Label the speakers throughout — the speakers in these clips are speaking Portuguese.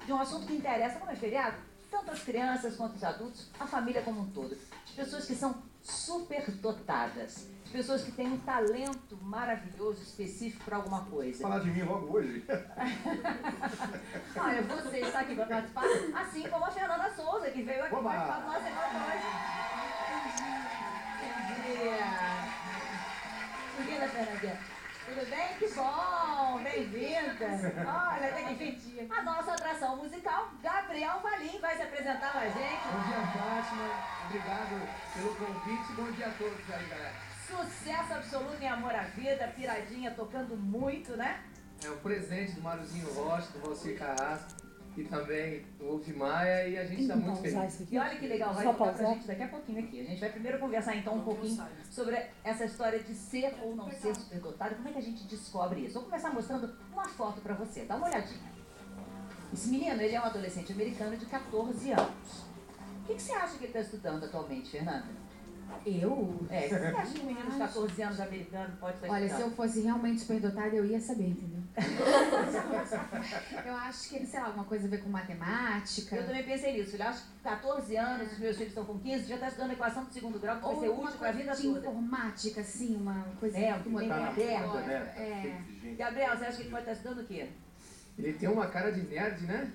Speaker 1: de um assunto que interessa, como é feriado, tanto as crianças quanto os adultos, a família como um todo. De pessoas que são superdotadas, de pessoas que têm um talento maravilhoso, específico para alguma coisa.
Speaker 2: Falar de mim logo hoje.
Speaker 1: Olha, você está aqui para participar, assim como a Fernanda Souza, que veio aqui participar do nosso encontro hoje. Bom dia. Bem-vinda, Fernandinha. Tudo bem? Que bom! Bem-vinda! Olha, até que enfim, a nossa atração musical, Gabriel Valim, vai se apresentar pra gente.
Speaker 3: Bom dia, Fátima. Obrigado pelo convite. Bom dia a todos aí, galera.
Speaker 1: Sucesso absoluto em Amor à Vida, Piradinha tocando muito, né?
Speaker 3: É o presente do Maruzinho Rocha, do Valcir Carrasco e também do Wolf Maia, e a gente está muito feliz.
Speaker 1: E olha que legal, vai tocar pra gente daqui a pouquinho aqui. A gente vai primeiro conversar então um pouquinho sobre essa história de ser ou não ser superdotado. Como é que a gente descobre isso? Vou começar mostrando uma foto pra você, dá uma olhadinha. Esse menino, ele é um adolescente americano de 14 anos. O que você acha que ele está estudando atualmente, Fernanda?
Speaker 4: Eu?
Speaker 1: O que você acha que um menino de 14 anos americano pode estar
Speaker 4: Olha,
Speaker 1: estudando?
Speaker 4: se eu fosse realmente superdotada, eu ia saber, entendeu? Eu acho que ele, sei lá, alguma coisa a ver com matemática.
Speaker 1: Eu também pensei nisso. Eu acho que 14 anos, os meus filhos estão com 15, já está estudando equação do segundo grau, que vai
Speaker 4: Ou
Speaker 1: ser
Speaker 4: uma
Speaker 1: útil para a vida
Speaker 4: coisa de
Speaker 1: toda.
Speaker 4: informática, assim, uma coisa
Speaker 1: Muito
Speaker 4: moderna.
Speaker 1: moderno,
Speaker 4: É.
Speaker 1: Gabriel, você acha que ele pode estar estudando o quê?
Speaker 3: Ele tem uma cara de nerd, né?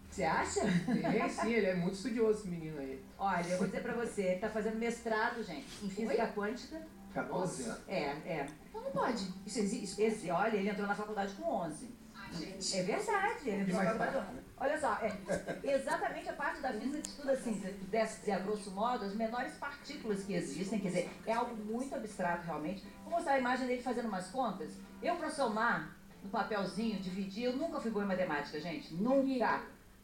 Speaker 1: Você acha?
Speaker 3: Tem, sim, ele é muito estudioso, esse menino aí.
Speaker 1: Olha, eu vou dizer pra você, ele tá fazendo mestrado, gente, em física quântica.
Speaker 3: 14 anos.
Speaker 1: É.
Speaker 4: Então não pode. Isso existe?
Speaker 1: Olha, ele entrou na faculdade com 11.
Speaker 4: Gente.
Speaker 1: É verdade, ele entrou na faculdade. Olha só, exatamente a parte da física que estuda assim, se eu pudesse dizer a grosso modo, as menores partículas que existem, quer dizer, é algo muito abstrato realmente. Vou mostrar a imagem dele fazendo umas contas. Eu, pra somar no papelzinho, dividir, eu nunca fui boa em matemática, gente, nunca.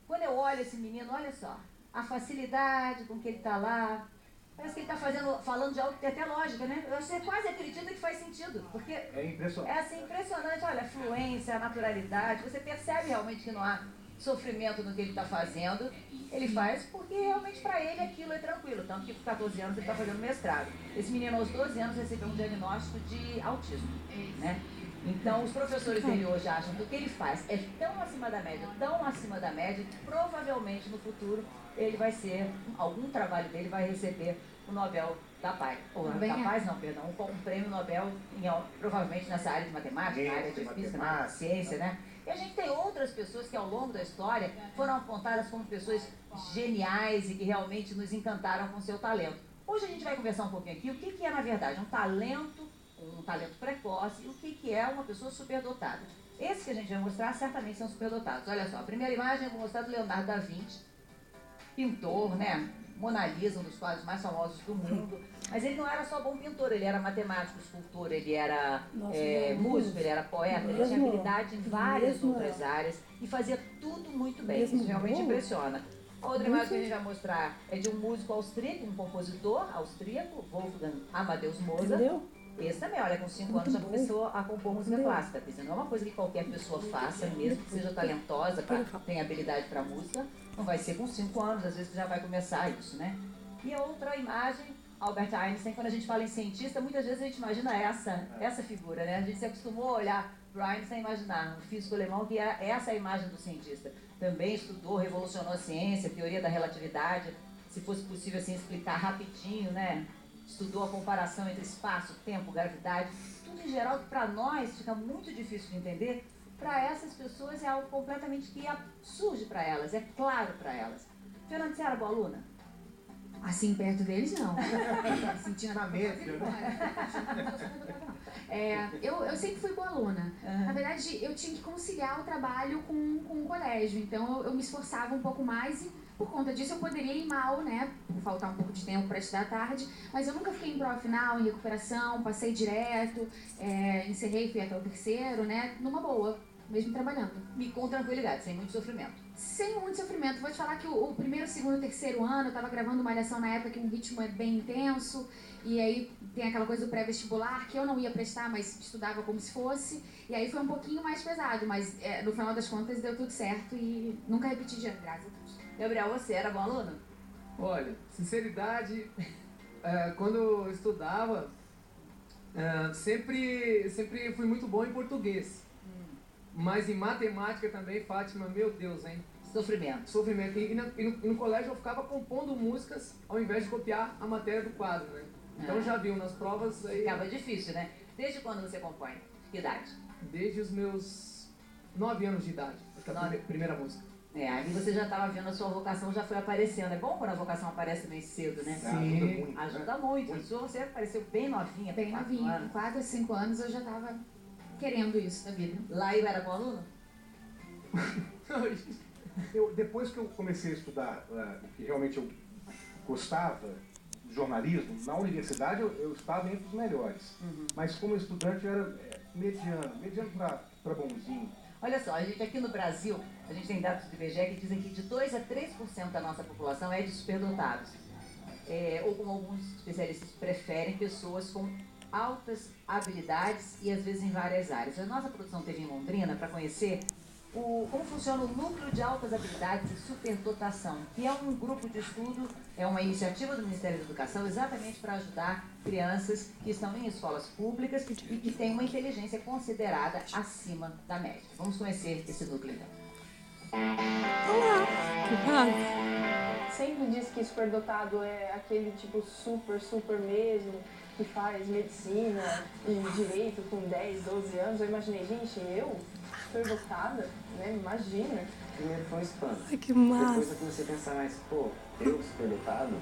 Speaker 1: Quando eu olho esse menino, olha só, a facilidade com que ele está lá, parece que ele está falando de algo que tem até lógica, né? Você quase acredita que faz sentido, porque
Speaker 2: É impressionante.
Speaker 1: é assim, impressionante, olha, a fluência, a naturalidade, você percebe realmente que não há sofrimento no que ele está fazendo, ele faz porque realmente para ele aquilo é tranquilo, tanto que com 14 anos ele está fazendo mestrado. Esse menino aos 12 anos recebeu um diagnóstico de autismo, né? Então, os professores dele hoje acham que o que ele faz é tão acima da média, que provavelmente no futuro ele vai ser, algum trabalho dele vai receber o Nobel da Paz. Ou da Paz não, perdão, um prêmio Nobel, provavelmente nessa área de matemática, na área de física, na ciência, né? E a gente tem outras pessoas que ao longo da história foram apontadas como pessoas geniais e que realmente nos encantaram com seu talento. Hoje a gente vai conversar um pouquinho aqui o que é, na verdade, um talento precoce e o que é uma pessoa superdotada. Esse que a gente vai mostrar certamente são superdotados. Olha só, a primeira imagem eu vou mostrar do Leonardo da Vinci, pintor, né? Mona Lisa, um dos quadros mais famosos do mundo. Mas ele não era só bom pintor, ele era matemático, escultor, ele era músico, ele era poeta, ele tinha habilidade em várias outras áreas e fazia tudo muito bem. Isso realmente impressiona. A outra imagem que a gente vai mostrar é de um músico austríaco, um compositor austríaco, Wolfgang Amadeus Mozart. Esse também, olha, com 5 anos já começou a compor música clássica. Quer dizer, não é uma coisa que qualquer pessoa faça, mesmo que seja talentosa, tenha habilidade para música, não vai ser com 5 anos, às vezes já vai começar isso, né? E a outra imagem, Albert Einstein, quando a gente fala em cientista, muitas vezes a gente imagina essa figura, né? A gente se acostumou a olhar para Einstein e imaginar, um físico alemão, que é essa a imagem do cientista. Também estudou, revolucionou a ciência, a teoria da relatividade, se fosse possível assim explicar rapidinho, né? Estudou a comparação entre espaço, tempo, gravidade, tudo em geral que para nós fica muito difícil de entender, para essas pessoas é algo completamente que surge para elas, é claro para elas. Fernanda, você era boa aluna?
Speaker 4: Assim, perto deles, não. Sentindo
Speaker 2: Na média,
Speaker 4: eu sempre fui boa aluna. Na verdade, eu tinha que conciliar o trabalho com o colégio, então eu me esforçava um pouco mais e por conta disso eu poderia ir mal, né, por faltar um pouco de tempo para estudar à tarde, mas eu nunca fiquei em prova final, em recuperação, passei direto, encerrei, fui até o terceiro, né, numa boa, mesmo trabalhando.
Speaker 1: E com tranquilidade, sem muito sofrimento.
Speaker 4: Sem muito sofrimento. Vou te falar que o primeiro, segundo, terceiro ano, eu tava gravando Malhação na época que o ritmo é bem intenso, e aí tem aquela coisa do pré-vestibular, que eu não ia prestar, mas estudava como se fosse, e aí foi um pouquinho mais pesado, mas no final das contas deu tudo certo e nunca repeti de ano, graças a Deus.
Speaker 1: Gabriel, você era bom aluno?
Speaker 3: Olha, sinceridade, quando eu estudava, sempre fui muito bom em português. Mas em matemática também, Fátima, meu Deus, hein?
Speaker 1: Sofrimento.
Speaker 3: Sofrimento. E no colégio eu ficava compondo músicas ao invés de copiar a matéria do quadro, né? Então já viu, nas provas aí...
Speaker 1: Ficava difícil, né? Desde quando você compõe? Que idade?
Speaker 3: Desde os meus 9 anos de idade, a primeira música.
Speaker 1: Aí você já estava vendo a sua vocação, já foi aparecendo. É bom quando a vocação aparece meio cedo, né?
Speaker 3: Sim.
Speaker 1: Ajuda muito. Isso você apareceu bem novinha.
Speaker 4: Bem novinha, com 4 a 5 anos eu já estava querendo isso da vida.
Speaker 1: Lá eu era bom aluno?
Speaker 2: Depois que eu comecei a estudar, que realmente eu gostava de jornalismo, na universidade eu estava entre os melhores. Mas como estudante eu era mediano para bonzinho.
Speaker 1: Olha só, a gente aqui no Brasil, a gente tem dados do IBGE que dizem que de 2 a 3% da nossa população é de superdotados. Ou como alguns especialistas preferem, pessoas com altas habilidades e às vezes em várias áreas. A nossa produção teve em Londrina para conhecer como funciona o Núcleo de Altas Habilidades e Superdotação, que é um grupo de estudo, é uma iniciativa do Ministério da Educação exatamente para ajudar crianças que estão em escolas públicas e que têm uma inteligência considerada acima da média. Vamos conhecer esse núcleo então.
Speaker 5: Olá!
Speaker 6: Sempre diz que superdotado é aquele tipo super mesmo, que faz medicina e direito com 10, 12 anos. Eu imaginei, gente, eu superdotada, né? Imagina.
Speaker 7: Primeiro foi um espanto.
Speaker 5: Ai, que massa!
Speaker 7: Depois eu comecei a pensar mais, pô, eu superdotado?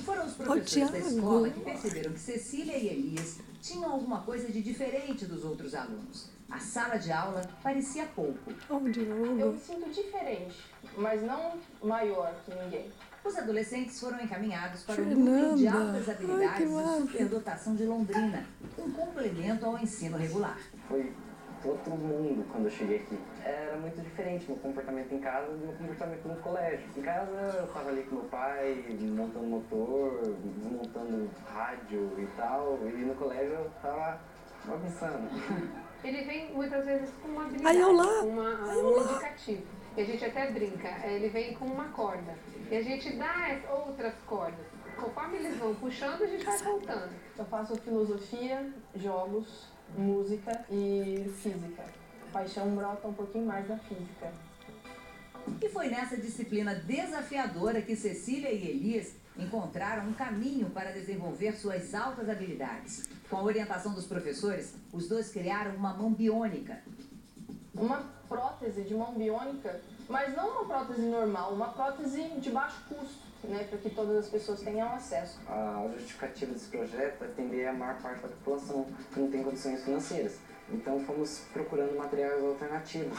Speaker 1: Foram os professores da escola que perceberam que Cecília e Elias tinham alguma coisa de diferente dos outros alunos. A sala de aula parecia pouco.
Speaker 5: Oh, Diogo.
Speaker 6: Eu me sinto diferente, mas não maior que ninguém.
Speaker 1: Os adolescentes foram encaminhados para o
Speaker 5: Fernanda.
Speaker 1: Núcleo de Altas
Speaker 5: Ai,
Speaker 1: Habilidades
Speaker 5: que
Speaker 1: e
Speaker 5: massa.
Speaker 1: Superdotação de Londrina, um complemento ao ensino regular.
Speaker 7: Foi outro mundo quando eu cheguei aqui. Era muito diferente meu comportamento em casa do meu comportamento no colégio. Em casa eu tava ali com meu pai, montando motor, desmontando rádio e tal, e no colégio eu tava bagunçando.
Speaker 8: Ele vem muitas vezes com uma habilidade,
Speaker 5: Ai, olá.
Speaker 8: com um indicativo. E a gente até brinca, ele vem com uma corda. E a gente dá as outras cordas. Conforme eles vão puxando, a gente vai voltando.
Speaker 6: Eu faço filosofia, jogos, música e física. Paixão brota um pouquinho mais da física.
Speaker 1: E foi nessa disciplina desafiadora que Cecília e Elias encontraram um caminho para desenvolver suas altas habilidades. Com a orientação dos professores, os dois criaram uma mão biônica.
Speaker 6: Uma prótese de mão biônica, mas não uma prótese normal, uma prótese de baixo custo, né, para que todas as pessoas tenham acesso.
Speaker 7: A justificativa desse projeto é atender a maior parte da população que não tem condições financeiras. Então fomos procurando materiais alternativos.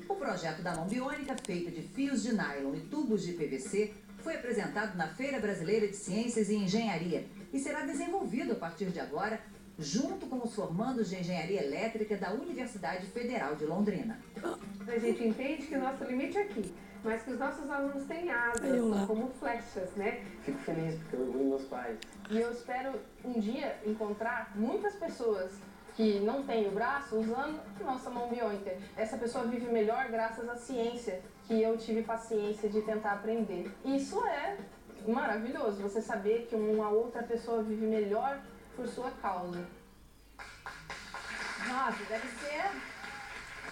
Speaker 1: O projeto da mão biônica, feita de fios de nylon e tubos de PVC, foi apresentado na Feira Brasileira de Ciências e Engenharia e será desenvolvido a partir de agora, junto com os formandos de Engenharia Elétrica da Universidade Federal de Londrina.
Speaker 8: A gente entende que o nosso limite é aqui, mas que os nossos alunos têm asas, são como flechas, né?
Speaker 7: Fico feliz porque eu orgulho meus pais.
Speaker 6: E eu espero um dia encontrar muitas pessoas que não têm o braço usando nossa mão biônica. Essa pessoa vive melhor graças à ciência que eu tive paciência de tentar aprender. Isso é maravilhoso, você saber que uma outra pessoa vive melhor por sua causa.
Speaker 1: Nossa, deve ser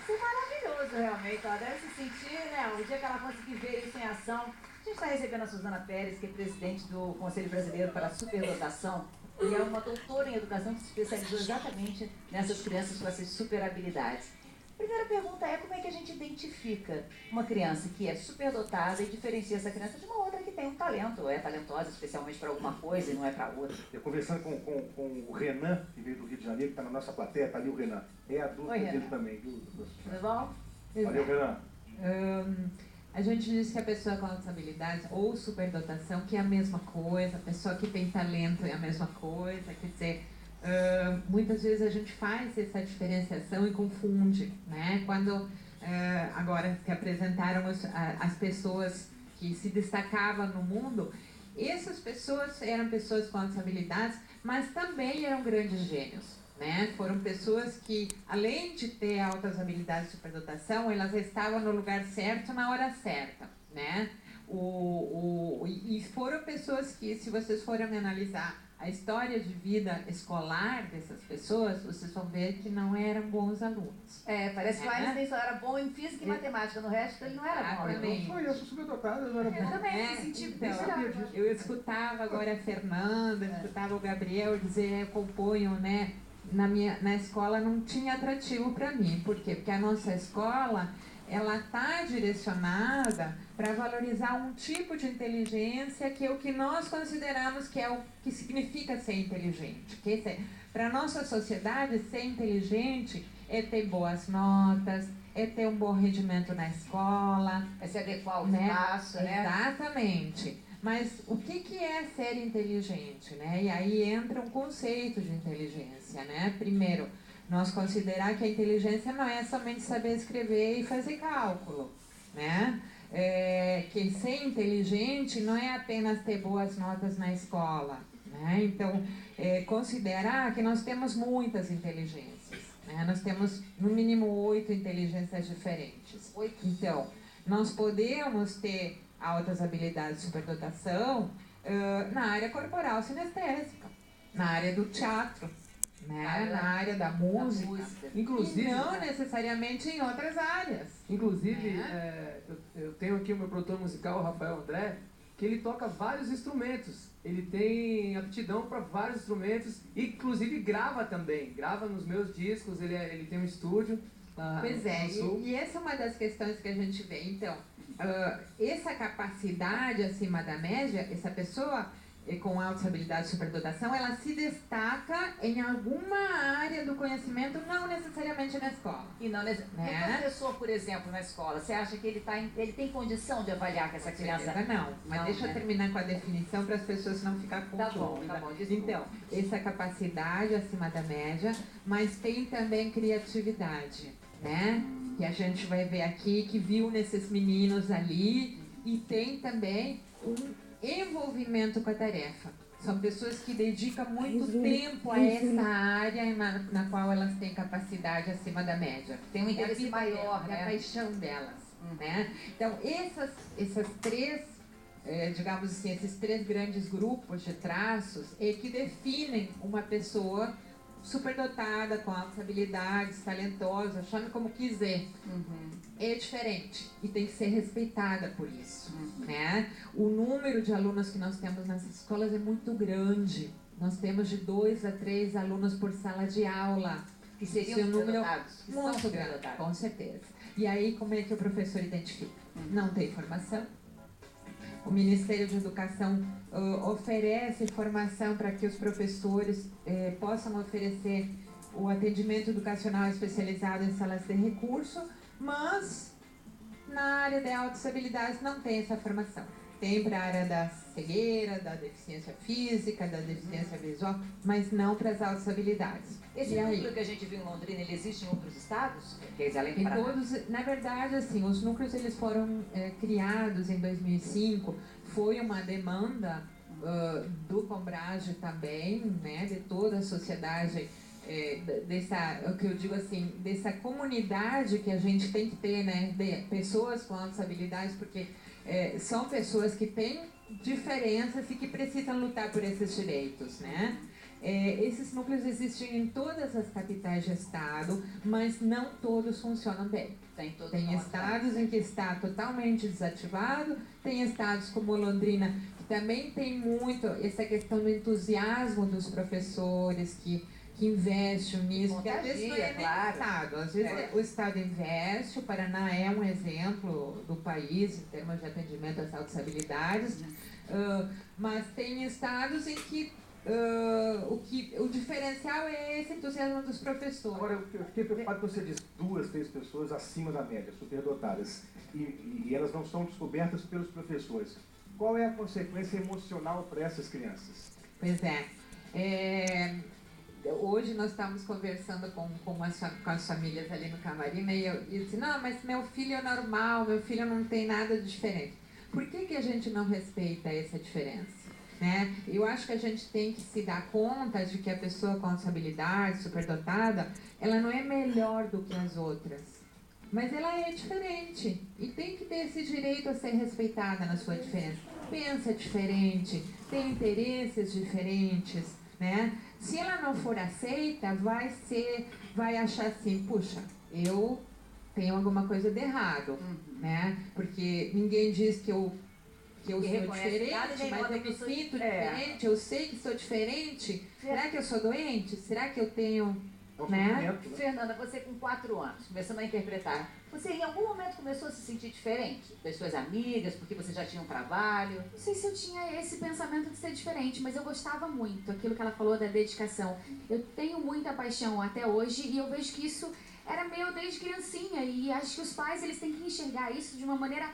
Speaker 1: maravilhoso realmente, ela deve se sentir, né, o dia que ela conseguir ver isso em ação. A gente está recebendo a Suzana Pérez, que é presidente do Conselho Brasileiro para a Superdotação, e é uma doutora em educação que se especializou exatamente nessas crianças com essas super habilidades. A primeira pergunta é como é que a gente identifica uma criança que é superdotada e diferencia essa criança de uma outra que tem um talento, ou é talentosa especialmente para alguma coisa e não é para outra.
Speaker 2: Eu conversando com o Renan, que veio do Rio de Janeiro, que está na nossa plateia, está ali o Renan. É a dúvida dele também, viu?
Speaker 1: Tudo bom?
Speaker 2: Valeu, Renan.
Speaker 9: A gente diz que a pessoa com altas habilidades ou superdotação, que é a mesma coisa, a pessoa que tem talento é a mesma coisa, quer dizer, muitas vezes a gente faz essa diferenciação e confunde, né? Quando agora que apresentaram as pessoas que se destacavam no mundo, essas pessoas eram pessoas com altas habilidades, mas também eram grandes gênios. Né? Foram pessoas que, além de ter altas habilidades de superdotação, elas estavam no lugar certo na hora certa, né? E foram pessoas que, se vocês forem analisar a a história de vida escolar dessas pessoas, vocês vão ver que não eram bons alunos.
Speaker 1: Parece que o Einstein só era bom em física e matemática, no resto ele não era bom.
Speaker 2: Eu sou superdotado, eu não era bom.
Speaker 1: Eu também me senti
Speaker 9: então,
Speaker 1: melhor.
Speaker 9: eu escutava agora a Fernanda, escutava o Gabriel dizer, eu componho, né? Na escola não tinha atrativo para mim. Por quê? Porque a nossa escola, ela está direcionada para valorizar um tipo de inteligência que é o que nós consideramos que é o que significa ser inteligente. Para a nossa sociedade, ser inteligente é ter boas notas, é ter um bom rendimento na escola.
Speaker 1: É se adequar ao espaço, né?
Speaker 9: Exatamente. Mas o que é ser inteligente, né? E aí entra um conceito de inteligência, né? Primeiro, nós considerar que a inteligência não é somente saber escrever e fazer cálculo, né? Que ser inteligente não é apenas ter boas notas na escola, né? Então, considerar que nós temos muitas inteligências, né? Nós temos no mínimo 8 inteligências diferentes. 8. Então, nós podemos ter altas habilidades de superdotação na área corporal sinestésica, na área do teatro, né? Na área da música.
Speaker 3: Inclusive,
Speaker 9: e não necessariamente em outras áreas.
Speaker 3: Inclusive, eu tenho aqui o meu produtor musical, o Rafael André, que ele toca vários instrumentos. Ele tem aptidão para vários instrumentos, e inclusive grava também. Grava nos meus discos, ele tem um estúdio.
Speaker 9: Pois é, e essa é uma das questões que a gente vê. Então, essa capacidade acima da média, essa pessoa com altas habilidades de superdotação, ela se destaca em alguma área do conhecimento, não necessariamente na escola.
Speaker 1: E não o professor, por exemplo, na escola, você acha que ele tem condição de avaliar que essa criança...
Speaker 9: Não, mas não, deixa eu terminar com a definição para as pessoas não ficarem com dúvida.
Speaker 1: Tá bom,
Speaker 9: então, essa capacidade acima da média, mas tem também criatividade, né? Que a gente vai ver aqui, que viu nesses meninos ali, e tem também um envolvimento com a tarefa. São pessoas que dedicam muito tempo a essa área na qual elas têm capacidade acima da média.
Speaker 1: Tem um interesse maior,
Speaker 9: né? A paixão delas, né? Então, essas três, digamos assim, esses 3 grandes grupos de traços que definem uma pessoa superdotada, com altas habilidades, talentosa, chame como quiser. É diferente e tem que ser respeitada por isso, né? O número de alunos que nós temos nas escolas é muito grande. Nós temos de 2 a 3 alunos por sala de aula.
Speaker 1: Que seriam superdotados.
Speaker 9: Muito grande, com certeza. E aí, como é que o professor identifica? Não tem formação. O Ministério de Educação oferece formação para que os professores possam oferecer o atendimento educacional especializado em salas de recurso, mas na área de altas habilidades não tem essa formação. Tem para a área da cegueira, da deficiência física, da deficiência visual, mas não para as altas habilidades.
Speaker 1: Esse núcleo que a gente viu em Londrina, ele existe em outros estados? Além
Speaker 9: em todos, na verdade, assim, os núcleos eles foram criados em 2005, foi uma demanda do Combrage também, né, de toda a sociedade, o que eu digo assim, dessa comunidade que a gente tem que ter, né, de pessoas com altas habilidades, porque são pessoas que têm diferenças e que precisam lutar por esses direitos, né? Esses núcleos existem em todas as capitais de estado, mas não todos funcionam bem. Tem estados em que está totalmente desativado, tem estados como Londrina, que também tem muito essa questão do entusiasmo dos professores que investem nisso, porque às vezes não é nem o estado, às vezes o estado investe, o Paraná é um exemplo do país em termos de atendimento às altas habilidades, mas tem estados em que o diferencial é esse entusiasmo dos professores.
Speaker 2: Agora, eu fiquei preocupado que você disse 2, 3 pessoas acima da média, superdotadas, e elas não são descobertas pelos professores. Qual é a consequência emocional para essas crianças?
Speaker 9: Pois hoje nós estamos conversando com as famílias ali no camarim, e eu disse, não, mas meu filho é normal, meu filho não tem nada de diferente. Por que a gente não respeita essa diferença? Né? Eu acho que a gente tem que se dar conta de que a pessoa com essa habilidade, superdotada, ela não é melhor do que as outras, mas ela é diferente e tem que ter esse direito a ser respeitada na sua diferença. pensa diferente, tem interesses diferentes, né? Se ela não for aceita, vai achar assim, puxa, eu tenho alguma coisa de errado, né? Porque ninguém diz que eu sou diferente, mas eu me sinto diferente, eu sei que sou diferente. Será que eu sou doente? Será que eu tenho... Né?
Speaker 1: Fernanda, você com 4 anos, começando a interpretar, você em algum momento começou a se sentir diferente das suas amigas, porque você já tinha um trabalho?
Speaker 4: Não sei se eu tinha esse pensamento de ser diferente, mas eu gostava muito, aquilo que ela falou da dedicação. Eu tenho muita paixão até hoje e eu vejo que isso era meu desde criancinha, e acho que os pais eles têm que enxergar isso de uma maneira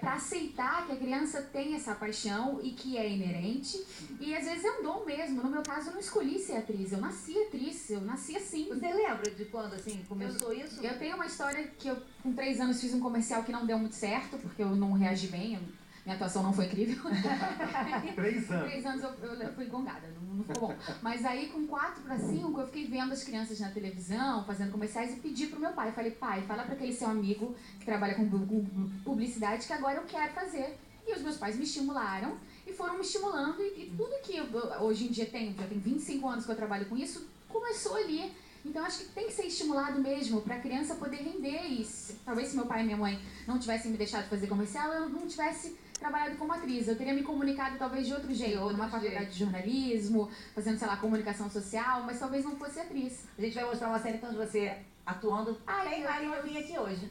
Speaker 4: para aceitar que a criança tem essa paixão e que é inerente, e às vezes é um dom mesmo. No meu caso, eu não escolhi ser atriz, eu nasci atriz, eu nasci assim.
Speaker 1: Você lembra de quando assim começou isso?
Speaker 4: Eu tenho uma história que eu com 3 anos fiz um comercial que não deu muito certo, porque eu não reagi bem, minha atuação não foi incrível.
Speaker 2: 3 anos.
Speaker 4: 3 anos eu fui gongada, não ficou bom. Mas aí com 4 para 5 eu fiquei vendo as crianças na televisão, fazendo comerciais, e pedi pro meu pai. Eu falei, pai, fala para aquele seu amigo que trabalha com publicidade que agora eu quero fazer. E os meus pais me estimularam e foram me estimulando, e tudo que eu, hoje em dia já tem 25 anos que eu trabalho com isso, começou ali. Então acho que tem que ser estimulado mesmo para a criança poder render. E talvez se meu pai e minha mãe não tivessem me deixado fazer comercial, eu não tivesse trabalhado como atriz. Eu teria me comunicado talvez de outro jeito, numa faculdade de jornalismo, fazendo, sei lá, comunicação social, mas talvez não fosse atriz.
Speaker 1: A gente vai mostrar uma série então de você atuando. Tem Marina Vinha aqui hoje.